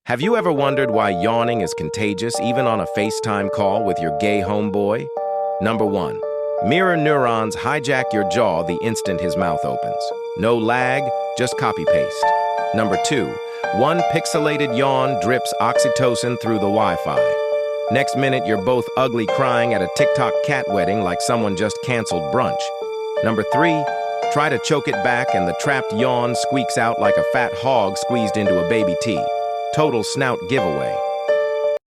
Have you ever wondered why yawning is contagious even on a FaceTime call with your gay homeboy? Number 1. Mirror neurons hijack your jaw the instant his mouth opens. No lag, just copy-paste. Number 2. One pixelated yawn drips oxytocin through the Wi-Fi. Next minute, you're both ugly crying at a TikTok cat wedding like someone just canceled brunch. Number 3. Try to choke it back and the trapped yawn squeaks out like a fat hog squeezed into a baby tea. Total snout giveaway.